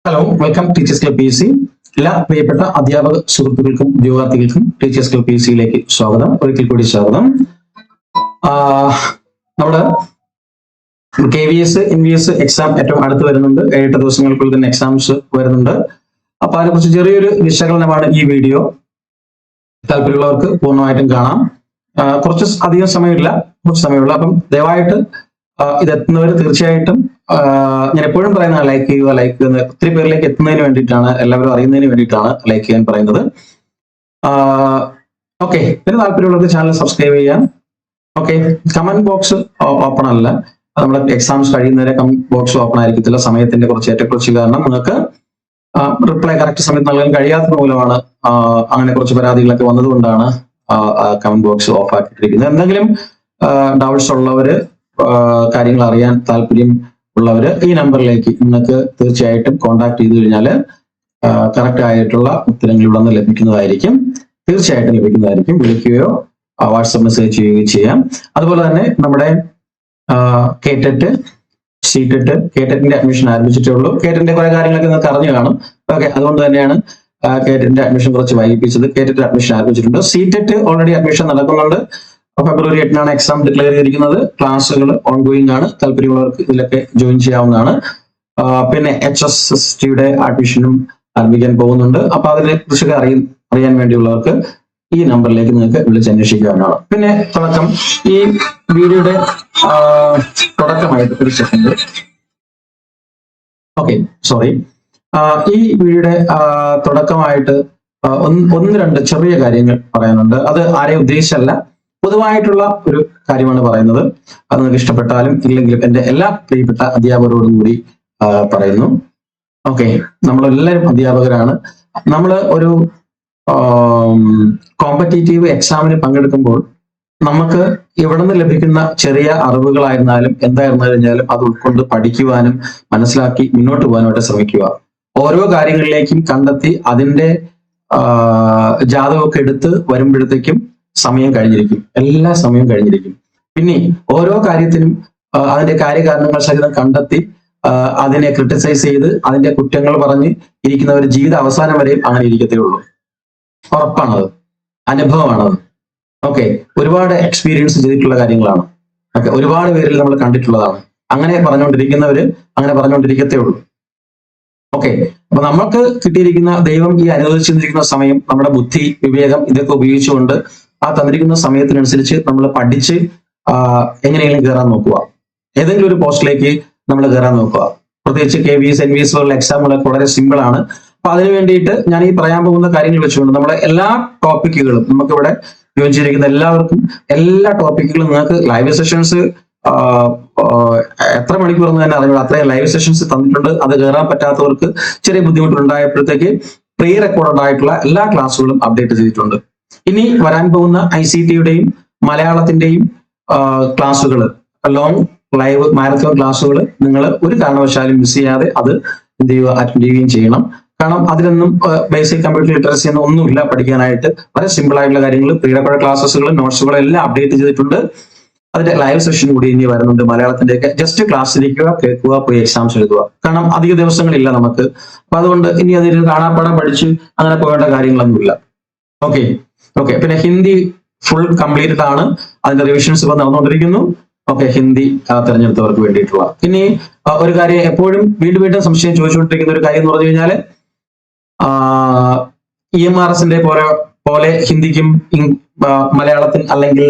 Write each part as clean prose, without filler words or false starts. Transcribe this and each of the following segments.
Hello, welcome teachers club PSC. എല്ലാ പ്രിയപ്പെട്ട അധ്യാപക സുഹൃത്തുക്കൾക്കും ഉദ്യോഗാർത്ഥികൾക്കും ടീച്ചേഴ്സ് ക്ലബ് PSCയിലേക്ക് സ്വാഗതം. ഒരിക്കൽ കൂടി സ്വാഗതം. നമ്മുടെ KVS NVS എക്സാം ഏറ്റവും അടുത്ത് വരുന്നുണ്ട്. 7 ദിവസങ്ങൾക്കുള്ളിൽ തന്നെ എക്സാംസ് വരുന്നുണ്ട്. അപ്പൊ അതിനെക്കുറിച്ച് ചെറിയൊരു വിശകലനമാണ് ഈ വീഡിയോ. താല്പര്യമുള്ളവർക്ക് പൂർണ്ണമായിട്ടും കാണാം. കുറച്ച് അധികം സമയമില്ല, കുറച്ച് സമയമുള്ള. അപ്പം ദയവായിട്ട് ഇതെത്തുന്നവർ തീർച്ചയായിട്ടും ഞാൻ എപ്പോഴും പറയുന്ന ലൈക്ക് ചെയ്യുക, ഒത്തിരി പേരിലേക്ക് എത്തുന്നതിന് വേണ്ടിയിട്ടാണ്, എല്ലാവരും അറിയുന്നതിന് വേണ്ടിയിട്ടാണ് ലൈക്ക് ചെയ്യാൻ പറയുന്നത്. ഓക്കെ, പിന്നെ താല്പര്യമുള്ളവർക്ക് ചാനൽ സബ്സ്ക്രൈബ് ചെയ്യാം. ഓക്കെ, കമന്റ് ബോക്സ് ഓപ്പൺ അല്ല, നമ്മുടെ എക്സാംസ് കഴിയുന്നവരെ കമന്റ് ബോക്സ് ഓപ്പൺ ആയിരിക്കത്തില്ല. സമയത്തിന്റെ കുറച്ച് ഏറ്റക്കുറച്ച് കാരണം നിങ്ങൾക്ക് റിപ്ലൈ കറക്റ്റ് സമയത്ത് നൽകാൻ കഴിയാത്ത മൂലമാണ് അങ്ങനെ കുറച്ച് പരാതികളൊക്കെ വന്നതുകൊണ്ടാണ് കമന്റ് ബോക്സ് ഓഫ് ആക്കിയിട്ടിരിക്കുന്നത്. എന്തെങ്കിലും ഡൗട്ട്സ് ഉള്ളവര്, കാര്യങ്ങൾ അറിയാൻ താല്പര്യം ഉള്ളവര് ഈ നമ്പറിലേക്ക് നിങ്ങൾക്ക് തീർച്ചയായിട്ടും കോൺടാക്ട് ചെയ്ത് കഴിഞ്ഞാൽ കറക്റ്റ് ആയിട്ടുള്ള ഉത്തരങ്ങൾ ഇവിടെ നിന്ന് ലഭിക്കുന്നതായിരിക്കും. തീർച്ചയായിട്ടും ലഭിക്കുന്നതായിരിക്കും. വിളിക്കുകയോ വാട്സപ്പ് മെസ്സേജ് ചെയ്യുകയോ ചെയ്യാം. അതുപോലെ തന്നെ നമ്മുടെ കേറ്ററ്റ് സീറ്റെറ്റ് കേറ്ററ്റിന്റെ അഡ്മിഷൻ ആരംഭിച്ചിട്ടേ ഉള്ളൂ. കേറ്ററ്റിന്റെ കുറെ കാര്യങ്ങളൊക്കെ നിങ്ങൾക്ക് അറിഞ്ഞു കാണും. ഓക്കെ, അതുകൊണ്ട് തന്നെയാണ് കേറ്ററ്റിന്റെ അഡ്മിഷൻ കുറച്ച് വൈകിപ്പിച്ചത്. കേറ്ററ്റ് അഡ്മിഷൻ ആരംഭിച്ചിട്ടുണ്ട്. സീറ്റെറ്റ് ഓൾറെഡി അഡ്മിഷൻ നടക്കുന്നുണ്ട്. ഫെബ്രുവരി 8 എക്സാം ഡിക്ലെയർ ചെയ്തിരിക്കുന്നത്. ക്ലാസ്സുകൾ ഓൺഗോയിങ് ആണ്. താല്പര്യമുള്ളവർക്ക് ഇതിലൊക്കെ ജോയിൻ ചെയ്യാവുന്നതാണ്. പിന്നെ HSST-യുടെ അഡ്മിഷനും ആരംഭിക്കാൻ പോകുന്നുണ്ട്. അപ്പൊ അതിനെ കുറിച്ചൊക്കെ അറിയാൻ വേണ്ടിയുള്ളവർക്ക് ഈ നമ്പറിലേക്ക് നിങ്ങൾക്ക് വിളിച്ചന്വേഷിക്കാവുന്നതാണ്. പിന്നെ തുടക്കം, ഈ വീഡിയോയുടെ തുടക്കമായിട്ട് ഒരു സെക്കൻഡ്. Okay, sorry. ഈ വീഡിയോയുടെ തുടക്കമായിട്ട് ഒന്ന് രണ്ട് ചെറിയ കാര്യങ്ങൾ പറയാനുണ്ട്. അത് ആരെയും ഉദ്ദേശിച്ചല്ല, പൊതുവായിട്ടുള്ള ഒരു കാര്യമാണ് പറയുന്നത്. അത് നിങ്ങൾക്ക് ഇഷ്ടപ്പെട്ടാലും ഇല്ലെങ്കിലും എൻ്റെ എല്ലാ പ്രിയപ്പെട്ട അധ്യാപകരോടും കൂടി പറയുന്നു. ഓക്കെ, നമ്മളെല്ലാവരും അധ്യാപകരാണ്. നമ്മൾ ഒരു കോമ്പറ്റീറ്റീവ് എക്സാമിന് പങ്കെടുക്കുമ്പോൾ നമുക്ക് ഇവിടെ നിന്ന് ലഭിക്കുന്ന ചെറിയ അറിവുകളായിരുന്നാലും എന്തായിരുന്നു കഴിഞ്ഞാലും അത് ഉൾക്കൊണ്ട് പഠിക്കുവാനും മനസ്സിലാക്കി മുന്നോട്ട് പോകാനായിട്ട് ശ്രമിക്കുക. ഓരോ കാര്യങ്ങളിലേക്കും കണ്ടെത്തി അതിൻ്റെ ജാതകമൊക്കെ എടുത്ത് വരുമ്പോഴത്തേക്കും സമയം കഴിഞ്ഞിരിക്കും, എല്ലാ സമയവും കഴിഞ്ഞിരിക്കും. പിന്നെ ഓരോ കാര്യത്തിനും അതിന്റെ കാര്യകാരണങ്ങൾ സഹിതം കണ്ടെത്തി അതിനെ ക്രിട്ടിസൈസ് ചെയ്ത് അതിന്റെ കുറ്റങ്ങൾ പറഞ്ഞ് ഇരിക്കുന്നവർ ജീവിത അവസാനം വരെയും അങ്ങനെ ഇരിക്കത്തേ ഉള്ളൂ. ഉറപ്പാണത്, അനുഭവമാണത്. ഓക്കെ, ഒരുപാട് എക്സ്പീരിയൻസ് ചെയ്തിട്ടുള്ള കാര്യങ്ങളാണ്. ഓക്കെ, ഒരുപാട് പേരിൽ നമ്മൾ കണ്ടിട്ടുള്ളതാണ്. അങ്ങനെ പറഞ്ഞുകൊണ്ടിരിക്കുന്നവര് അങ്ങനെ പറഞ്ഞുകൊണ്ടിരിക്കത്തേ ഉള്ളൂ. ഓക്കെ, അപ്പൊ നമ്മൾക്ക് കിട്ടിയിരിക്കുന്ന ദൈവം ഈ അനുവദിച്ചിരിക്കുന്ന സമയം, നമ്മുടെ ബുദ്ധി, വിവേകം ഇതൊക്കെ ഉപയോഗിച്ചുകൊണ്ട് ആ തന്നിരിക്കുന്ന സമയത്തിനനുസരിച്ച് നമ്മൾ പഠിച്ച് എങ്ങനെയെങ്കിലും കയറാൻ നോക്കുക. ഏതെങ്കിലും ഒരു പോസ്റ്റിലേക്ക് നമ്മൾ കയറാൻ നോക്കുക. പ്രത്യേകിച്ച് KVS NVS പോലുള്ള എക്സാമുകളൊക്കെ വളരെ സിമ്പിൾ ആണ്. അപ്പൊ അതിനു വേണ്ടിയിട്ട് ഞാൻ ഈ പറയാൻ പോകുന്ന കാര്യങ്ങൾ വെച്ചുകൊണ്ട് നമ്മുടെ എല്ലാ ടോപ്പിക്കുകളും നമുക്കിവിടെ ജോയിൻ ചെയ്തിരിക്കുന്ന എല്ലാവർക്കും എല്ലാ ടോപ്പിക്കുകളും നിങ്ങൾക്ക് ലൈവ് സെഷൻസ് എത്ര മണിക്കൂർ എന്ന് തന്നെ അറിയുള്ളൂ, അത്രയും ലൈവ് സെഷൻസ് തന്നിട്ടുണ്ട്. അത് കയറാൻ പറ്റാത്തവർക്ക് ചെറിയ ബുദ്ധിമുട്ടുണ്ടായപ്പോഴത്തേക്ക് പ്രീ റെക്കോർഡഡ് ആയിട്ടുള്ള എല്ലാ ക്ലാസ്സുകളും അപ്ഡേറ്റ് ചെയ്തിട്ടുണ്ട്. ഇനി വരാൻ പോകുന്ന ICT-യുടെയും മലയാളത്തിന്റെയും ക്ലാസ്സുകൾ, ലോങ് ലൈവ് മാരത്തോൺ ക്ലാസ്സുകൾ നിങ്ങൾ ഒരു കാരണവശാലും മിസ് ചെയ്യാതെ അത് എന്ത് ചെയ്യുക, അറ്റൻഡ് ചെയ്യുകയും ചെയ്യണം. കാരണം അതിലൊന്നും ബേസിക് കമ്പ്യൂട്ടർ ലിറ്ററസി ഒന്നും ഒന്നുമില്ല പഠിക്കാനായിട്ട്. വളരെ സിമ്പിൾ ആയിട്ടുള്ള കാര്യങ്ങൾ, പ്രീ റെക്കോർഡ് ക്ലാസ്സുകളും നോട്ട്സുകളും എല്ലാം അപ്ഡേറ്റ് ചെയ്തിട്ടുണ്ട്. അതിന്റെ ലൈവ് സെഷൻ കൂടി ഇനി വരുന്നുണ്ട്. മലയാളത്തിന്റെയൊക്കെ ജസ്റ്റ് ക്ലാസ് ഇരിക്കുക, കേൾക്കുക, പോയി എക്സാംസ് എഴുതുക. കാരണം അധിക ദിവസങ്ങളില്ല നമുക്ക്. അപ്പൊ അതുകൊണ്ട് ഇനി അതിൽ കാണാപ്പാടം പഠിച്ച് അങ്ങനെ പോകേണ്ട കാര്യങ്ങളൊന്നുമില്ല. ഓക്കെ, പിന്നെ ഹിന്ദി ഫുൾ കംപ്ലീറ്റഡ് ആണ്. അതിന്റെ റിവിഷൻസ് ഇപ്പൊ നടന്നുകൊണ്ടിരിക്കുന്നു. ഓക്കെ, ഹിന്ദി തിരഞ്ഞെടുത്തവർക്ക് വേണ്ടിയിട്ടുള്ള. ഇനി ഒരു കാര്യം എപ്പോഴും വീണ്ടും സംശയം ചോദിച്ചുകൊണ്ടിരിക്കുന്ന ഒരു കാര്യം എന്ന് പറഞ്ഞു കഴിഞ്ഞാല് EMRS-ന്റെ പോലെ ഹിന്ദിക്കും മലയാളത്തിന്, അല്ലെങ്കിൽ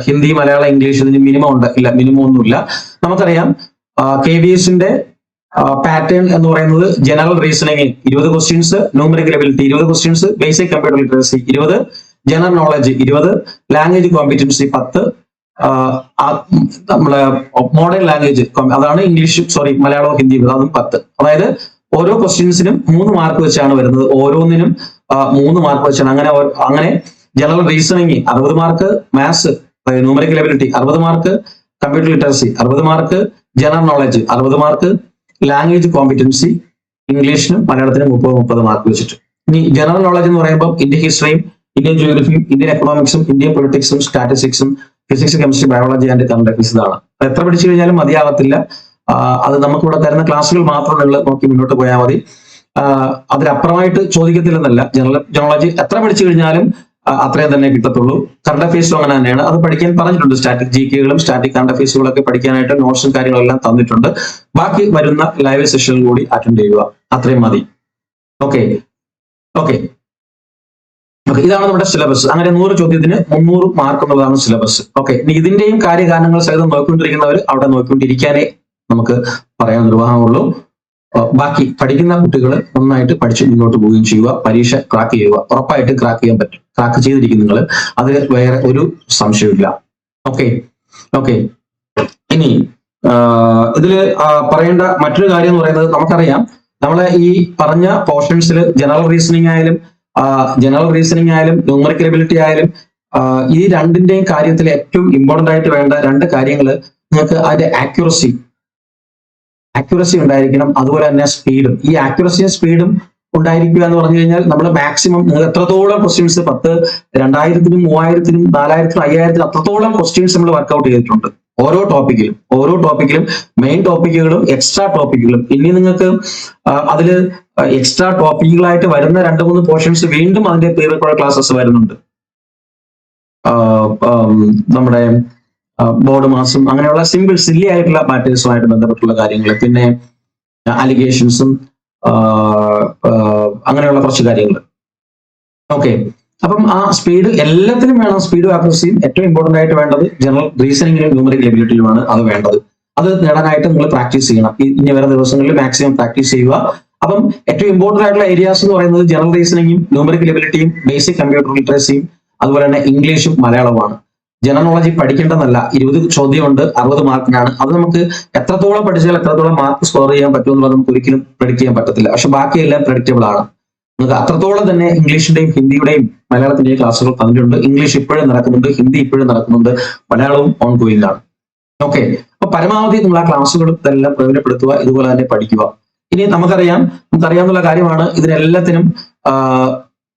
ഹിന്ദി മലയാളം ഇംഗ്ലീഷ് ഇതിന് മിനിമം ഉണ്ട്? ഇല്ല, മിനിമം ഒന്നുമില്ല. നമുക്കറിയാം KVS-ന്റെ പാറ്റേൺ എന്ന് പറയുന്നത് general reasoning 20 questions, numerical ability 20 questions, basic computer literacy 20, general knowledge 20, language competency 10, നമ്മളെ മോഡേൺ ലാംഗ്വേജ് അതാണ് ഇംഗ്ലീഷ്, മലയാളവും ഹിന്ദിയും അതും 10. അതായത് ഓരോ ക്വസ്റ്റ്യൻസിനും 3 മാർക്ക് വെച്ചാണ് വരുന്നത്. ഓരോന്നിനും 3 മാർക്ക് വെച്ചാണ്. അങ്ങനെ general reasoning 60 mark, maths numerical ability 60 mark, computer literacy 60 mark, general knowledge 60 mark, language competency ഇംഗ്ലീഷിനും മലയാളത്തിനും 30 മാർക്ക് വെച്ചിട്ട്. ഇനി ജനറൽ നോളജ് എന്ന് പറയുമ്പോൾ ഇന്ത്യൻ ഹിസ്റ്ററിയും ഇന്ത്യൻ ജിയോഗ്രഫിയും ഇന്ത്യൻ എക്കണോമിക്സും ഇന്ത്യൻ പൊളിറ്റിക്സും സ്റ്റാറ്റിസ്റ്റിക്സും physics, chemistry, biology and current affairs ഇതാണ്. എത്ര പഠിച്ചു കഴിഞ്ഞാലും മതിയാവത്തില്ല. അത് നമുക്കിവിടെ തരുന്ന ക്ലാസ്സുകൾ മാത്രം നിങ്ങൾ നോക്കി മുന്നോട്ട് പോയാൽ മതി. അതിലപ്പുറമായിട്ട് ചോദിക്കത്തില്ലെന്നല്ല. ജനറോളജി എത്ര പഠിച്ചു കഴിഞ്ഞാലും അത്രയും തന്നെ കിട്ടത്തുള്ളൂ. കറണ്ട് അഫയേഴ്സും അങ്ങനെ തന്നെയാണ്. അത് പഠിക്കാൻ പറഞ്ഞിട്ടുണ്ട്. സ്റ്റാറ്റിക് GK-കളും സ്റ്റാറ്റിക് കറണ്ട് അഫയേഴ്സുകളൊക്കെ പഠിക്കാനായിട്ട് നോട്ട്സും കാര്യങ്ങളെല്ലാം തന്നിട്ടുണ്ട്. ബാക്കി വരുന്ന ലൈവ് സെഷൻ കൂടി അറ്റൻഡ് ചെയ്യുക, അത്രയും മതി. ഓക്കെ ഓക്കെ ഓക്കെ ഇതാണ് നമ്മുടെ സിലബസ്. അങ്ങനെ 100 ചോദ്യത്തിന് 300 മാർക്ക് എന്നുള്ളതാണ് സിലബസ്. ഓക്കെ, ഇനി ഇതിന്റെയും കാര്യകാരണങ്ങൾ സഹിതം നോക്കിക്കൊണ്ടിരിക്കുന്നവർ അവിടെ നോക്കിക്കൊണ്ടിരിക്കാനേ നമുക്ക് പറയാൻ നിർവാഹമുള്ളൂ. ബാക്കി പഠിക്കുന്ന കുട്ടികൾ നന്നായിട്ട് പഠിച്ച് മുന്നോട്ട് പോവുകയും ചെയ്യുക. പരീക്ഷ ക്രാക്ക് ചെയ്യുക. ഉറപ്പായിട്ട് ക്രാക്ക് ചെയ്യാൻ പറ്റും. ക്രാക്ക് ചെയ്തിരിക്കും നിങ്ങൾ, അതിൽ വേറെ ഒരു സംശയമില്ല. ഓക്കെ ഓക്കെ ഇനി ഇതില് പറയേണ്ട മറ്റൊരു കാര്യം എന്ന് പറയുന്നത്, നമുക്കറിയാം നമ്മളെ ഈ പറഞ്ഞ പോർഷൻസിൽ ജനറൽ റീസണിങ് ആയാലും ന്യൂമറിക്കൽ എബിലിറ്റി ആയാലും ഈ രണ്ടിന്റെയും കാര്യത്തിൽ ഏറ്റവും ഇമ്പോർട്ടന്റ് ആയിട്ട് വേണ്ട 2 കാര്യങ്ങൾ നിങ്ങൾക്ക് അതിന്റെ ആക്യുറസി ഉണ്ടായിരിക്കണം. അതുപോലെ തന്നെ സ്പീഡും. ഈ ആക്യുറസിയും സ്പീഡും ഉണ്ടായിരിക്കുക എന്ന് പറഞ്ഞു കഴിഞ്ഞാൽ നമ്മൾ മാക്സിമം നിങ്ങൾ എത്രത്തോളം ക്വസ്റ്റ്യൻസ് 10, 2000-നും 3000-നും 4000-നും 5000-നും അത്രത്തോളം ക്വസ്റ്റ്യൻസ് നമ്മൾ വർക്ക്ഔട്ട് ചെയ്തിട്ടുണ്ട്. ഓരോ ടോപ്പിക്കിലും മെയിൻ ടോപ്പിക്കുകളും എക്സ്ട്രാ ടോപ്പിക്കുകളും. ഇനി നിങ്ങൾക്ക് അതിൽ എക്സ്ട്രാ ടോപ്പിക്കുകളായിട്ട് വരുന്ന 2-3 പോർഷൻസ് വീണ്ടും അതിന്റെ പ്രീ റെക്കോർഡ് ക്ലാസ്സസ് വരുന്നുണ്ട്. നമ്മുടെ ബോർഡ് മാസും അങ്ങനെയുള്ള സില്ലി ആയിട്ടുള്ള മാറ്റേഴ്സുമായിട്ട് ബന്ധപ്പെട്ടുള്ള കാര്യങ്ങൾ, പിന്നെ അലിഗേഷൻസും അങ്ങനെയുള്ള കുറച്ച് കാര്യങ്ങൾ. ഓക്കെ, അപ്പം ആ സ്പീഡ് എല്ലാത്തിനും വേണം. സ്പീഡും ആക്യുറസിയും ഏറ്റവും ഇമ്പോർട്ടന്റ് ആയിട്ട് വേണ്ടത് ജനറൽ റീസണിങ്ങിലും ന്യൂമറിക്കൽ എബിലിറ്റിയിലുമാണ് അത് വേണ്ടത്. അത് നേടാനായിട്ട് നിങ്ങൾ പ്രാക്ടീസ് ചെയ്യണം. ഇനി വരുന്ന ദിവസങ്ങളിൽ മാക്സിമം പ്രാക്ടീസ് ചെയ്യുക. അപ്പം ഏറ്റവും ഇമ്പോർട്ടന്റ് ആയിട്ടുള്ള ഏരിയാസ് എന്ന് പറയുന്നത് ജനറൽ റീസണിങ്ങും ന്യൂമറിക്കൽ എബിലിറ്റിയും ബേസിക് കമ്പ്യൂട്ടർ ലിറ്ററസിയും അതുപോലെ തന്നെ ഇംഗ്ലീഷും മലയാളവുമാണ്. General knowledge പഠിക്കേണ്ടതല്ല. 20 ചോദ്യമുണ്ട്, 60 മാർക്കിനാണ്. അത് നമുക്ക് എത്രത്തോളം പഠിച്ചാൽ എത്രത്തോളം മാർക്ക് സ്കോർ ചെയ്യാൻ പറ്റും എന്നുള്ളത് നമുക്ക് ഒരിക്കലും പ്രെഡിക്റ്റ് ചെയ്യാൻ പറ്റത്തില്ല. പക്ഷെ ബാക്കിയെല്ലാം പ്രെഡിക്റ്റബിൾ ആണ്. നിങ്ങൾക്ക് അത്രത്തോളം തന്നെ ഇംഗ്ലീഷിന്റെയും ഹിന്ദിയുടെയും മലയാളത്തിന്റെയും ക്ലാസ്സുകൾ തന്നിട്ടുണ്ട്. ഇംഗ്ലീഷ് ഇപ്പോഴും നടക്കുന്നുണ്ട്, ഹിന്ദി ഇപ്പോഴും നടക്കുന്നുണ്ട്, മലയാളവും ഓൺ ഗോയിങ് ആണ്. ഓക്കെ, അപ്പൊ പരമാവധി നിങ്ങൾ ആ ക്ലാസ്സുകളും ഇതെല്ലാം പ്രയോജനപ്പെടുത്തുക. ഇതുപോലെ തന്നെ പഠിക്കുക. ഇനി നമുക്കറിയാവുന്ന കാര്യമാണ്, ഇതിനെല്ലാത്തിനും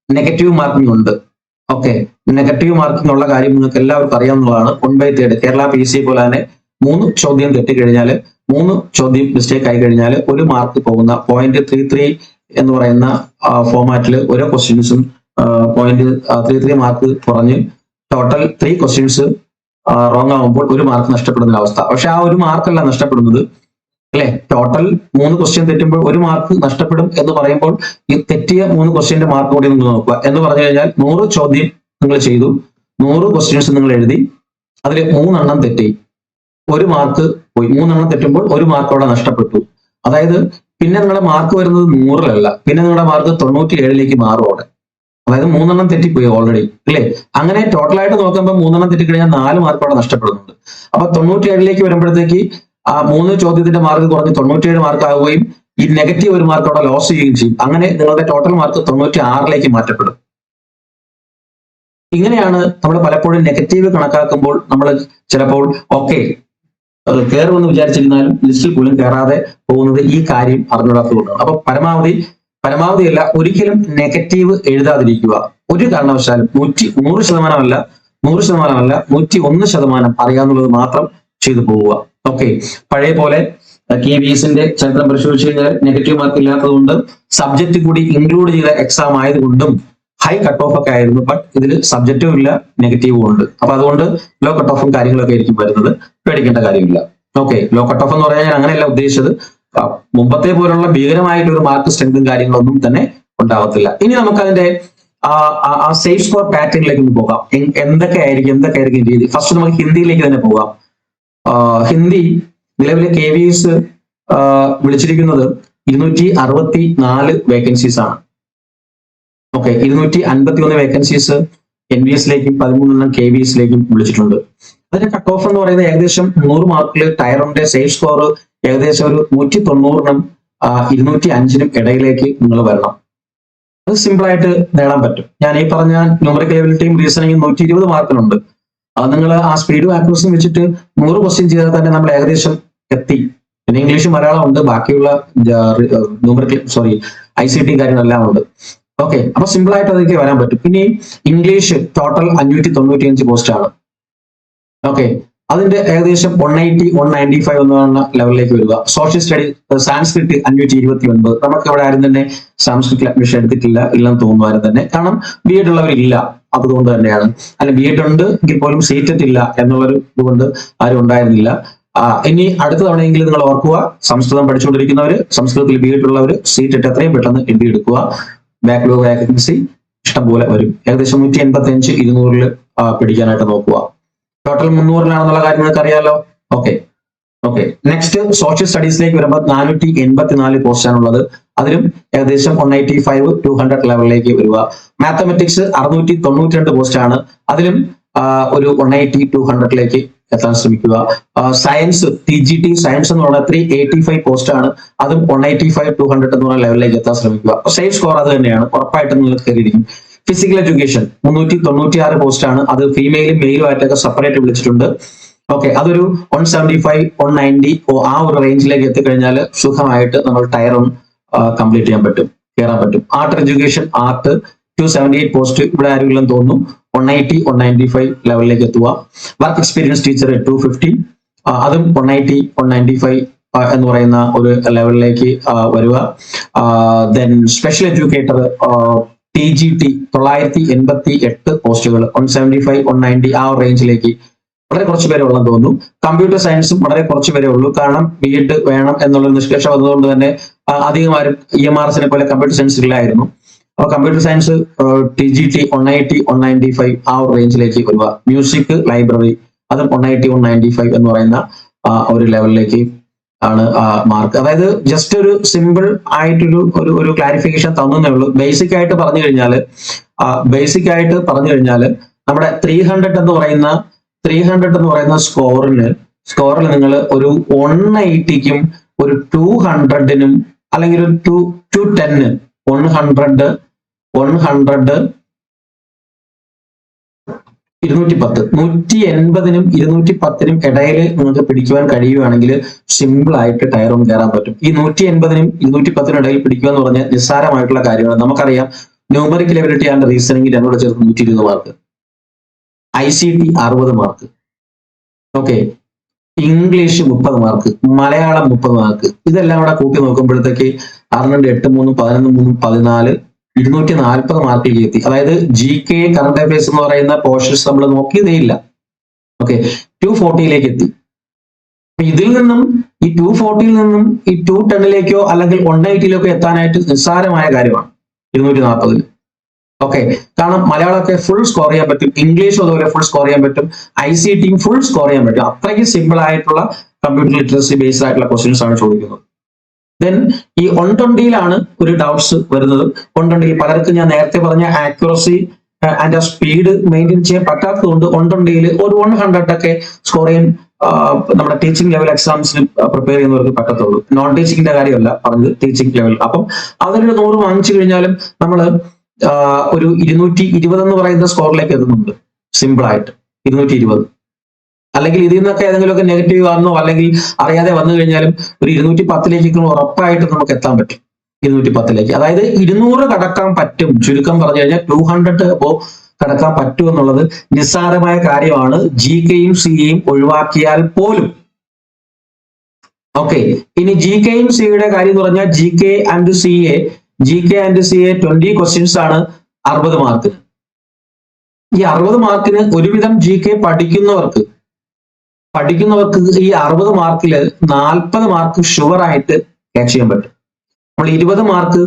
നെഗറ്റീവ് മാർക്കിംഗ് ഉണ്ട്. ഓക്കെ, നെഗറ്റീവ് മാർക്കിംഗ് ഉള്ള കാര്യം നിങ്ങൾക്ക് എല്ലാവർക്കും അറിയാവുന്നതാണ്. 1/3 കേരള PSC പോലെ തന്നെ 3 ചോദ്യം തെറ്റിക്കഴിഞ്ഞാൽ, 3 ചോദ്യം മിസ്റ്റേക്ക് ആയി കഴിഞ്ഞാൽ 1 മാർക്ക് പോകുന്ന 0.33 എന്ന് പറയുന്ന ഫോമാറ്റിൽ ഓരോ ക്വസ്റ്റ്യൻസും 0.33 മാർക്ക് കുറഞ്ഞ് ടോട്ടൽ 3 ക്വസ്റ്റ്യൻസ് റോങ് ആവുമ്പോൾ 1 മാർക്ക് നഷ്ടപ്പെടുന്ന അവസ്ഥ. പക്ഷെ ആ 1 മാർക്കല്ല നഷ്ടപ്പെടുന്നത്, അല്ലെ? ടോട്ടൽ 3 ക്വസ്റ്റ്യൻ തെറ്റുമ്പോൾ 1 മാർക്ക് നഷ്ടപ്പെടും എന്ന് പറയുമ്പോൾ ഈ തെറ്റിയ 3 ക്വസ്റ്റ്യന്റെ മാർക്ക് കൂടി നിങ്ങൾ നോക്കുക. എന്ന് പറഞ്ഞു കഴിഞ്ഞാൽ 100 ചോദ്യം നിങ്ങൾ ചെയ്തു, 100 ക്വസ്റ്റ്യൻസ് നിങ്ങൾ എഴുതി, അതിൽ 3 എണ്ണം തെറ്റി, 1 മാർക്ക് പോയി. 3 എണ്ണം തെറ്റുമ്പോൾ 1 മാർക്ക് അവിടെ നഷ്ടപ്പെട്ടു. അതായത് പിന്നെ നിങ്ങളുടെ മാർക്ക് വരുന്നത് 100-ലല്ല, പിന്നെ നിങ്ങളുടെ മാർക്ക് 97-ലേക്ക് മാറും അവിടെ. അതായത് 3 എണ്ണം തെറ്റിപ്പോയി ഓൾറെഡി, അല്ലേ? അങ്ങനെ ടോട്ടലായിട്ട് നോക്കുമ്പോൾ 3 എണ്ണം തെറ്റിക്കഴിഞ്ഞാൽ 4 മാർക്ക് അവിടെ നഷ്ടപ്പെടുന്നുണ്ട്. അപ്പൊ 97-ലേക്ക് വരുമ്പോഴത്തേക്ക് ആ 3 ചോദ്യത്തിന്റെ മാർക്ക് കുറഞ്ഞ് 97 മാർക്ക് ആവുകയും ഈ നെഗറ്റീവ് 1 മാർക്ക് അവിടെ ലോസ് ചെയ്യുകയും ചെയ്യും. അങ്ങനെ നിങ്ങളുടെ ടോട്ടൽ മാർക്ക് 96-ലേക്ക് മാറ്റപ്പെടും. ഇങ്ങനെയാണ് നമ്മൾ പലപ്പോഴും നെഗറ്റീവ് കണക്കാക്കുമ്പോൾ നമ്മൾ ചിലപ്പോൾ ഓക്കെ കയറുമെന്ന് വിചാരിച്ചിരുന്നാലും ലിസ്റ്റിൽ പോലും കയറാതെ പോകുന്നത് ഈ കാര്യം അറിഞ്ഞുകൂടാത്തതുകൊണ്ടാണ്. അപ്പൊ പരമാവധിയല്ല, ഒരിക്കലും നെഗറ്റീവ് എഴുതാതിരിക്കുക. ഒരു കാരണവശാലും 100% 101% അറിയാവുന്നത് മാത്രം ചെയ്തു പോവുക. ഓക്കെ, പഴയ പോലെ KVSന്റെ ചരിത്രം പരിശോധിച്ച് കഴിഞ്ഞാൽ നെഗറ്റീവ് മാർക്ക് ഇല്ലാത്തതുകൊണ്ട് സബ്ജക്റ്റ് കൂടി ഇൻക്ലൂഡ് ചെയ്ത എക്സാം ആയതുകൊണ്ടും ഹൈ കട്ട് ഓഫ് ഒക്കെ ആയിരുന്നു. ബട്ട് ഇതിൽ സബ്ജക്റ്റും ഇല്ല, നെഗറ്റീവും ഉണ്ട്. അപ്പൊ അതുകൊണ്ട് ലോ കട്ട് ഓഫും കാര്യങ്ങളൊക്കെ ആയിരിക്കും വരുന്നത്. പേടിക്കേണ്ട കാര്യമില്ല. ഓക്കെ, ലോ കട്ട് ഓഫ് എന്ന് പറഞ്ഞാൽ അങ്ങനെയല്ല ഉദ്ദേശിച്ചത്. മുമ്പത്തെ പോലുള്ള ഭീകരമായിട്ടുള്ള ഒരു മാർക്ക് സ്ട്രെങ്തും കാര്യങ്ങളൊന്നും തന്നെ ഉണ്ടാവത്തില്ല. ഇനി നമുക്ക് അതിന്റെ ആ സേഫ് സ്കോർ പാറ്റേണിലേക്ക് ഒന്ന് പോകാം. എന്തൊക്കെയായിരിക്കും രീതി. ഫസ്റ്റ് നമുക്ക് ഹിന്ദിയിലേക്ക് തന്നെ പോകാം. ഹിന്ദി നിലവിലെ KVS വിളിച്ചിരിക്കുന്നത് 264 വേക്കൻസീസ് ആണ്. ഓക്കെ, 251 വേക്കൻസീസ് NVS-ലേക്കും 13 KVS-ലേക്കും വിളിച്ചിട്ടുണ്ട്. അതിന്റെ കട്ട് ഓഫ് എന്ന് പറയുന്നത് ഏകദേശം 100 മാർക്കിൽ ടയർ 1 സേഫ് സ്കോർ ഏകദേശം ഒരു 190-നും 205-നും ഇടയിലേക്ക് നിങ്ങൾ വരണം. അത് സിമ്പിൾ ആയിട്ട് നേടാൻ പറ്റും. ഞാൻ ഈ പറഞ്ഞ ന്യൂമറിക്കൽ എബിലിറ്റിയും റീസണിങ്ങും 120 മാർക്കിനുണ്ട്. അത് നിങ്ങൾ ആ സ്പീഡും ആക്യുറസിയും വെച്ചിട്ട് 100 ക്വസ്റ്റ്യൻ ചെയ്താൽ തന്നെ നമ്മൾ ഏകദേശം എത്തി. പിന്നെ ഇംഗ്ലീഷ് മലയാളം ഉണ്ട്, ബാക്കിയുള്ള ICT കാര്യങ്ങളെല്ലാം ഉണ്ട്. ഓക്കെ, അപ്പൊ സിമ്പിൾ ആയിട്ട് അതൊക്കെ വരാൻ പറ്റും. പിന്നെ ഇംഗ്ലീഷ് ടോട്ടൽ 595 പോസ്റ്റ് ആണ്. ഓക്കെ, അതിന്റെ ഏകദേശം 180, 195 എന്ന് പറയുന്ന ലെവലിലേക്ക് വരിക. Social study Sanskrit 529. നമുക്ക് ഇവിടെ ആരും തന്നെ സാൻസ്ക്രിറ്റിൽ അഡ്മിഷൻ എടുത്തിട്ടില്ല, ഇല്ലെന്ന് തോന്നുന്നു ആരും തന്നെ. കാരണം B.Ed ഉള്ളവരില്ല, അതുകൊണ്ട് തന്നെയാണ്. അല്ല, B.Ed ഉണ്ട് എങ്കിൽ പോലും സീറ്റ് ഇല്ല എന്നുള്ളൊരു ഇതുകൊണ്ട് ആരും ഉണ്ടായിരുന്നില്ല. ഇനി അടുത്ത തവണയെങ്കിലും നിങ്ങൾ ഓർക്കുക, സംസ്കൃതം പഠിച്ചുകൊണ്ടിരിക്കുന്നവര്, സംസ്കൃതത്തിൽ B.Ed ഉള്ളവർ സീറ്റ് ഇട്ട് എത്രയും പെട്ടെന്ന് എഴുതിയെടുക്കുക. ബാക്ക്ലോഗ് വാക്കൻസി ഇഷ്ടംപോലെ വരും. ഏകദേശം 185, 200 പിടിക്കാനായിട്ട് നോക്കുക. ടോട്ടൽ 300-ലാണെന്നുള്ള കാര്യം നിങ്ങൾക്ക് അറിയാലോ. ഓക്കെ. നെക്സ്റ്റ് സോഷ്യൽ സ്റ്റഡീസിലേക്ക് വരുമ്പോൾ 484 പോസ്റ്റ് ആണുള്ളത്. അതിലും ഏകദേശം 185, 200 ലെവലിലേക്ക് വരിക. മാത്തമെറ്റിക്സ് 692 പോസ്റ്റ് ആണ്. അതിലും ഒരു 180, 200ലേക്ക് എത്താൻ ശ്രമിക്കുക. സയൻസ് TGT സയൻസ് എന്ന് പറഞ്ഞാൽ 385 പോസ്റ്റ് ആണ്. അതും 185, 200 എന്ന് പറഞ്ഞ ലെവലിലേക്ക് എത്താൻ ശ്രമിക്കുക. സേഫ് സ്കോർ അത് തന്നെയാണ്, ഉറപ്പായിട്ടും നിങ്ങൾ കയറിയിരിക്കും. ഫിസിക്കൽ എഡ്യൂക്കേഷൻ 396 പോസ്റ്റ് ആണ്. അത് ഫീമെയിലും മെയിലും ആയിട്ടൊക്കെ സെപ്പറേറ്റ് വിളിച്ചിട്ടുണ്ട്. ഓക്കെ, അതൊരു 175, 190 ആ ഒരു റേഞ്ചിലേക്ക് എത്തിക്കഴിഞ്ഞാൽ സുഖമായിട്ട് നമ്മൾ ടയർ 1 കംപ്ലീറ്റ് ചെയ്യാൻ പറ്റും, കയറാൻ പറ്റും. ആർട്ട് എഡ്യൂക്കേഷൻ ആർട്ട് 278 പോസ്റ്റ്, ഇവിടെ ആരും ഇല്ലെന്ന് തോന്നുന്നു. 180, 195 ലെവലിലേക്ക് എത്തുക. വർക്ക് എക്സ്പീരിയൻസ് ടീച്ചർ 250, അതും 180, 195 എന്ന് പറയുന്ന ഒരു ലെവലിലേക്ക് വരിക. ദെൻ സ്പെഷ്യൽ എഡ്യൂക്കേറ്റർ TGT 988 പോസ്റ്റുകൾ, 175, 190 ആ റേഞ്ചിലേക്ക് വളരെ കുറച്ച് പേരെ ഉള്ളെന്ന് തോന്നുന്നു. കമ്പ്യൂട്ടർ സയൻസും വളരെ കുറച്ച് പേരെ ഉള്ളൂ. കാരണം B.Ed വേണം എന്നുള്ള നിഷ്കർഷ വന്നതുകൊണ്ട് തന്നെ അധികം ആരും EMRS പോലെ കമ്പ്യൂട്ടർ സയൻസ് ഇല്ലായിരുന്നു. അപ്പൊ കമ്പ്യൂട്ടർ സയൻസ് TGT 180, 195 ആ ഒരു റേഞ്ചിലേക്ക് വരിക. മ്യൂസിക് ലൈബ്രറി അതും 180, 195 എന്ന് പറയുന്ന ഒരു ലെവലിലേക്ക് ആണ് മാർക്ക്. അതായത് ജസ്റ്റ് ഒരു സിമ്പിൾ ആയിട്ടൊരു ഒരു ക്ലാരിഫിക്കേഷൻ തന്നേ ഉള്ളൂ. ബേസിക് ആയിട്ട് പറഞ്ഞു കഴിഞ്ഞാൽ നമ്മുടെ 300 എന്ന് പറയുന്ന സ്കോറിൽ നിങ്ങൾ ഒരു 180ക്കും ഒരു 200നും അല്ലെങ്കിൽ ഒരു 210 100 210 180നും 210നും ഇടയിൽ നിങ്ങൾക്ക് പിടിക്കുവാൻ കഴിയുകയാണെങ്കിൽ സിമ്പിൾ ആയിട്ട് ടയർ 1 കയറാൻ പറ്റും. ഈ 180നും 210നും ഇടയിൽ പിടിക്കുക എന്ന് പറഞ്ഞാൽ നിസ്സാരമായിട്ടുള്ള കാര്യമാണ്. നമുക്കറിയാം ന്യൂമറിക്കൽ എബിലിറ്റി ആൻഡ് റീസണിംഗ് രണ്ടോടെ ചേർത്ത് 120 mark, ICT 60 mark, okay, English 30 mark, Malayalam 30 mark. ഇതെല്ലാം കൂടെ കൂട്ടി നോക്കുമ്പോഴത്തേക്ക് 6 8 3 11 3 14 240 മാർക്കിലേക്ക് എത്തി. അതായത് GK കറണ്ട് അഫയേഴ്സ് എന്ന് പറയുന്ന പോർഷൻസ് നമ്മൾ നോക്കിയതേ ഇല്ല. ഓക്കെ, 240ലേക്ക് എത്തി. ഇതിൽ നിന്നും ഈ 240ൽ നിന്നും ഈ 210ലേക്കോ അല്ലെങ്കിൽ 180ലേക്കോ എത്താനായിട്ട് നിസ്സാരമായ കാര്യമാണ് 240. ഓക്കെ, കാരണം മലയാളമൊക്കെ ഫുൾ സ്കോർ ചെയ്യാൻ പറ്റും, ഇംഗ്ലീഷും അതുപോലെ ഫുൾ സ്കോർ ചെയ്യാൻ പറ്റും, ICTയും ഫുൾ സ്കോർ ചെയ്യാൻ പറ്റും. അത്രയ്ക്ക് സിമ്പിൾ ആയിട്ടുള്ള കമ്പ്യൂട്ടർ ലിറ്ററസി ബേസ്ഡ് ആയിട്ടുള്ള ക്വസ്റ്റ്യൻസ് ആണ് ചോദിക്കുന്നത്. ദെൻ ഈ 120ലാണ് ഒരു ഡൗട്ട്സ് വരുന്നത്. 120 പലർക്കും ഞാൻ നേരത്തെ പറഞ്ഞ ആക്യുറസി ആൻഡ് സ്പീഡ് മെയിൻറ്റെയിൻ ചെയ്യാൻ പറ്റാത്തത് കൊണ്ട് 120ൽ ഒരു 100 ഒക്കെ സ്കോർ ചെയ്യാൻ നമ്മുടെ ടീച്ചിങ് ലെവൽ എക്സാംസിന് പ്രിപ്പയർ ചെയ്യുന്നവർക്ക് പറ്റത്തുള്ളൂ. നോൺ ടീച്ചിങ്ങിന്റെ കാര്യമല്ല പറഞ്ഞത്, ടീച്ചിങ് ലെവൽ. അപ്പം അതിലൊരു 100 വാങ്ങിച്ചു കഴിഞ്ഞാലും നമ്മൾ ഒരു 220 എന്ന് പറയുന്ന സ്കോറിലേക്ക് എത്തുന്നുണ്ട് സിമ്പിൾ ആയിട്ട്. 220 അല്ലെങ്കിൽ ഇതിൽ നിന്നൊക്കെ ഏതെങ്കിലുമൊക്കെ നെഗറ്റീവ് വന്നോ അല്ലെങ്കിൽ അറിയാതെ വന്നു കഴിഞ്ഞാലും ഒരു 210ലേക്ക് ഉറപ്പായിട്ട് നമുക്ക് എത്താൻ പറ്റും. 210ലേക്ക്, അതായത് 200 കടക്കാൻ പറ്റും. ചുരുക്കം പറഞ്ഞു കഴിഞ്ഞാൽ 200 കടക്കാൻ പറ്റും എന്നുള്ളത് നിസ്സാരമായ കാര്യമാണ്, GKയും CAയും ഒഴിവാക്കിയാൽ പോലും. ഓക്കെ, ഇനി GKയും CAയുടെ കാര്യം എന്ന് പറഞ്ഞാൽ GK ആൻഡ് CA 20 ക്വസ്റ്റ്യൻസ് ആണ് 60 മാർക്കിന്. ഈ 60 മാർക്കിന് ഒരുവിധം GK പഠിക്കുന്നവർക്ക് ഈ 60 മാർക്കിൽ 40 മാർക്ക് ഷുവർ ആയിട്ട് ക്യാച്ച് ചെയ്യാൻ പറ്റും. നമ്മൾ 20 മാർക്ക്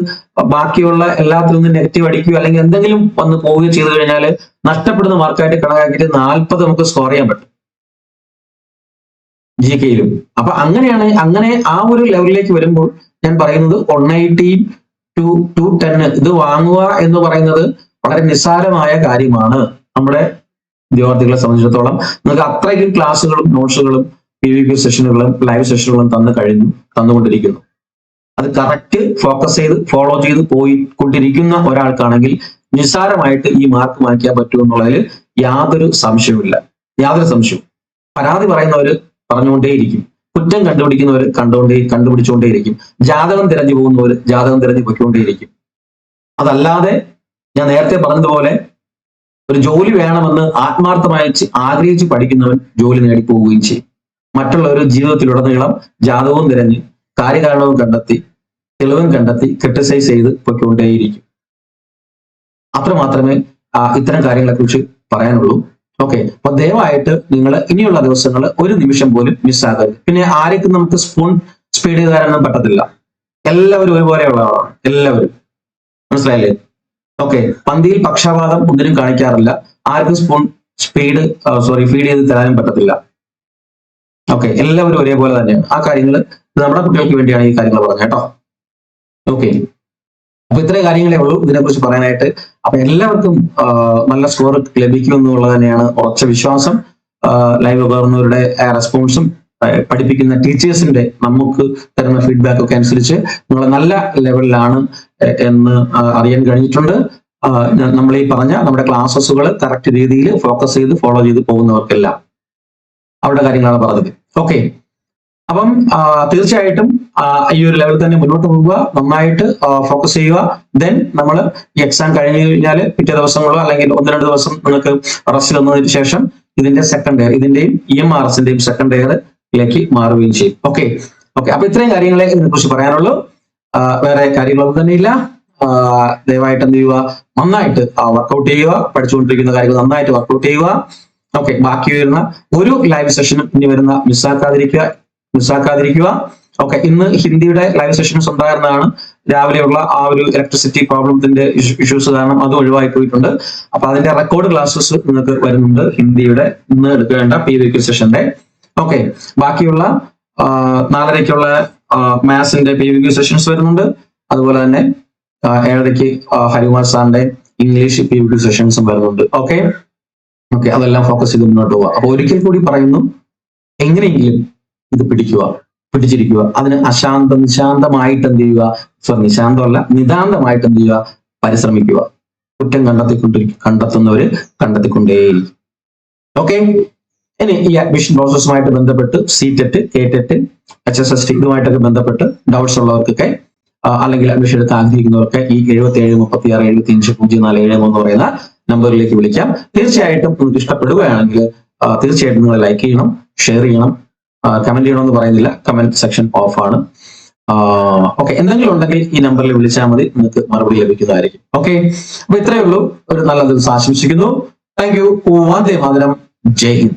ബാക്കിയുള്ള എല്ലാത്തിലും നിന്ന് നെഗറ്റീവ് അടിക്കുകയോ അല്ലെങ്കിൽ എന്തെങ്കിലും വന്ന് പോവുകയോ ചെയ്തു കഴിഞ്ഞാൽ നഷ്ടപ്പെടുന്ന മാർക്കായിട്ട് കണക്കാക്കിയിട്ട് 40 നമുക്ക് സ്കോർ ചെയ്യാൻ പറ്റും GKയിലും. അപ്പൊ അങ്ങനെ ആ ഒരു ലെവലിലേക്ക് വരുമ്പോൾ ഞാൻ പറയുന്നത് 180 to 210 ഇത് വാങ്ങുക എന്ന് പറയുന്നത് വളരെ നിസ്സാരമായ കാര്യമാണ്. നമ്മുടെ വിദ്യാർത്ഥികളെ സംബന്ധിച്ചിടത്തോളം നിങ്ങൾക്ക് അത്രയ്ക്കും ക്ലാസ്സുകളും നോട്ട്സുകളും PVQ സെഷനുകളും ലൈവ് സെഷനുകളും തന്നുകൊണ്ടിരിക്കുന്നു. അത് കറക്റ്റ് ഫോക്കസ് ചെയ്ത് ഫോളോ ചെയ്ത് പോയിക്കൊണ്ടിരിക്കുന്ന ഒരാൾക്കാണെങ്കിൽ നിസ്സാരമായിട്ട് ഈ മാർക്ക് വാങ്ങിക്കാൻ പറ്റും എന്നുള്ളതിൽ യാതൊരു സംശയവും. പരാതി പറയുന്നവര് പറഞ്ഞുകൊണ്ടേയിരിക്കും, കുറ്റം കണ്ടുപിടിക്കുന്നവർ കണ്ടുപിടിച്ചുകൊണ്ടേയിരിക്കും, ജാതകം തിരഞ്ഞു പോകുന്നവർ ജാതകം തിരഞ്ഞു പോയിക്കൊണ്ടേയിരിക്കും. അതല്ലാതെ ഞാൻ നേരത്തെ പറഞ്ഞതുപോലെ ഒരു ജോലി വേണമെന്ന് ആത്മാർത്ഥമായി ആഗ്രഹിച്ച് പഠിക്കുന്നവൻ ജോലി നേടിപ്പോവുകയും ചെയ്യും. മറ്റുള്ളവർ ജീവിതത്തിലുടനീളം ജാതകവും തിരഞ്ഞ് കാര്യകാരണവും കണ്ടെത്തി തെളിവും കണ്ടെത്തി ക്രിട്ടിസൈസ് ചെയ്ത് പൊയ്ക്കൊണ്ടേയിരിക്കും. അത്രമാത്രമേ ഇത്തരം കാര്യങ്ങളെ കുറിച്ച് പറയാനുള്ളൂ. ഓക്കെ, അപ്പൊ ദയവായിട്ട് നിങ്ങൾ ഇനിയുള്ള ദിവസങ്ങൾ ഒരു നിമിഷം പോലും മിസ്സാകരുത്. പിന്നെ ആർക്കും നമുക്ക് സ്പീഡ് ചെയ്ത് തരാനൊന്നും പറ്റത്തില്ല. എല്ലാവരും ഒരുപോലെയുള്ളവരാണ്, എല്ലാവരും. മനസ്സിലായില്ലേ? ഓക്കെ, പന്തിയിൽ പക്ഷപാതം ഒന്നിനും കാണിക്കാറില്ല. ആർക്കും ഫീഡ് ചെയ്ത് തരാനും പറ്റത്തില്ല. ഓക്കെ, എല്ലാവരും ഒരേപോലെ തന്നെയാണ്. ആ കാര്യങ്ങൾ നമ്മുടെ കുട്ടികൾക്ക് വേണ്ടിയാണ് ഈ കാര്യങ്ങൾ പറഞ്ഞത് കേട്ടോ. ഓക്കെ, അപ്പൊ ഇത്രയും കാര്യങ്ങളേ ഉള്ളൂ ഇതിനെക്കുറിച്ച് പറയാനായിട്ട്. അപ്പൊ എല്ലാവർക്കും നല്ല സ്കോർ ലഭിക്കുമെന്നുള്ളത് തന്നെയാണ് ഉറച്ച വിശ്വാസം. ലൈവ് പകർന്നവരുടെ റെസ്പോൺസും പഠിപ്പിക്കുന്ന ടീച്ചേഴ്സിന്റെ നമുക്ക് തരുന്ന ഫീഡ്ബാക്ക് ഒക്കെ അനുസരിച്ച് നിങ്ങൾ നല്ല ലെവലിലാണ് എന്ന് അറിയാൻ കഴിഞ്ഞിട്ടുണ്ട്. നമ്മൾ ഈ പറഞ്ഞ നമ്മുടെ ക്ലാസ്സസുകൾ കറക്റ്റ് രീതിയിൽ ഫോക്കസ് ചെയ്ത് ഫോളോ ചെയ്ത് പോകുന്നവർക്കെല്ലാം അവരുടെ കാര്യങ്ങളാണ് പറഞ്ഞത്. ഓക്കെ, അപ്പം തീർച്ചയായിട്ടും ഈ ഒരു ലെവലിൽ തന്നെ മുന്നോട്ട് പോവുക, നന്നായിട്ട് ഫോക്കസ് ചെയ്യുക. ദെൻ നമ്മൾ ഈ എക്സാം കഴിഞ്ഞു കഴിഞ്ഞാൽ പിറ്റേ ദിവസങ്ങളോ അല്ലെങ്കിൽ 1-2 ദിവസം നിങ്ങൾക്ക് റെസ്റ്റ് തന്നതിന് ശേഷം ഇതിന്റെ സെക്കൻഡ് ഇയർ, ഇതിന്റെയും EMRSന്റെയും സെക്കൻഡ് ഇയറിലേക്ക് മാറുകയും ചെയ്യും. ഓക്കെ, അപ്പൊ ഇത്രയും കാര്യങ്ങളെ ഇതിനെക്കുറിച്ച് പറയാനുള്ളൂ. വേറെ കാര്യങ്ങളൊന്നും തന്നെ ഇല്ല. ദയവായിട്ട് എന്ത് ചെയ്യുക, നന്നായിട്ട് വർക്കൗട്ട് ചെയ്യുക, പഠിച്ചുകൊണ്ടിരിക്കുന്ന കാര്യങ്ങൾ നന്നായിട്ട് വർക്കൗട്ട് ചെയ്യുക. ഓക്കെ, ബാക്കി വരുന്ന ഒരു ലൈവ് സെഷനും ഇനി വരുന്ന മിസ്സാക്കാതിരിക്കുക. ഓക്കെ, ഇന്ന് ഹിന്ദിയുടെ ലൈവ് സെഷൻസ് ഉണ്ടായിരുന്നതാണ്. രാവിലെയുള്ള ആ ഒരു ഇലക്ട്രിസിറ്റി പ്രോബ്ലത്തിന്റെ ഇഷ്യൂസ് കാരണം അത് ഒഴിവായി പോയിട്ടുണ്ട്. അപ്പൊ അതിന്റെ റെക്കോർഡ് ക്ലാസ്സസ് നിങ്ങൾക്ക് വരുന്നുണ്ട് ഹിന്ദിയുടെ ഇന്ന് എടുക്കേണ്ട PVQ സെഷന്റെ. ഓക്കെ, ബാക്കിയുള്ള 4:30-ക്കുള്ള മാത്സിന്റെ PVQ സെഷൻസ് വരുന്നുണ്ട്. അതുപോലെ തന്നെ 7:30-ക്ക് ഹരികുമാർ സാറിന്റെ ഇംഗ്ലീഷ് PVQ സെഷൻസും വരുന്നുണ്ട്. ഓക്കെ, അതെല്ലാം ഫോക്കസ് ചെയ്ത് മുന്നോട്ട് പോവുക. അപ്പൊ ഒരിക്കൽ കൂടി പറയുന്നു, എങ്ങനെയെങ്കിലും ഇത് പിടിച്ചിരിക്കുക. അതിന് നിശാന്തമായിട്ട് എന്ത് ചെയ്യുക, നിതാന്തമായിട്ട് എന്ത് ചെയ്യുക, പരിശ്രമിക്കുക. കുറ്റം കണ്ടെത്തുന്നവര് കണ്ടെത്തിക്കൊണ്ടേയിരിക്കും. ഓക്കെ, ഇനി ഈ അഡ്മിഷൻ പ്രോസസ്സുമായിട്ട് ബന്ധപ്പെട്ട് CTET, KTET, HSST ഇതുമായിട്ടൊക്കെ ബന്ധപ്പെട്ട് ഡൗട്ട്സ് ഉള്ളവർക്കൊക്കെ അല്ലെങ്കിൽ അഡ്മിഷൻ എടുത്ത് ആഗ്രഹിക്കുന്നവർക്ക് ഈ 7736750473 എന്ന് പറയുന്ന നമ്പറിലേക്ക് വിളിക്കാം. തീർച്ചയായിട്ടും നിങ്ങൾക്ക് ഇഷ്ടപ്പെടുകയാണെങ്കിൽ തീർച്ചയായിട്ടും നിങ്ങൾ ലൈക്ക് ചെയ്യണം, ഷെയർ ചെയ്യണം, കമന്റ് ചെയ്യണമെന്ന് പറയുന്നില്ല, കമന്റ് സെക്ഷൻ ഓഫ് ആണ്. ഓക്കെ, എന്തെങ്കിലും ഉണ്ടെങ്കിൽ ഈ നമ്പറിൽ വിളിച്ചാൽ മതി, നിങ്ങൾക്ക് മറുപടി ലഭിക്കുന്നതായിരിക്കും. ഓക്കെ, അപ്പൊ ഇത്രയേ ഉള്ളൂ. ഒരു നല്ല ദിവസം ആശംസിക്കുന്നു. Thank you. വന്ദേ മാതരം. ജയ് ഹിന്ദ്.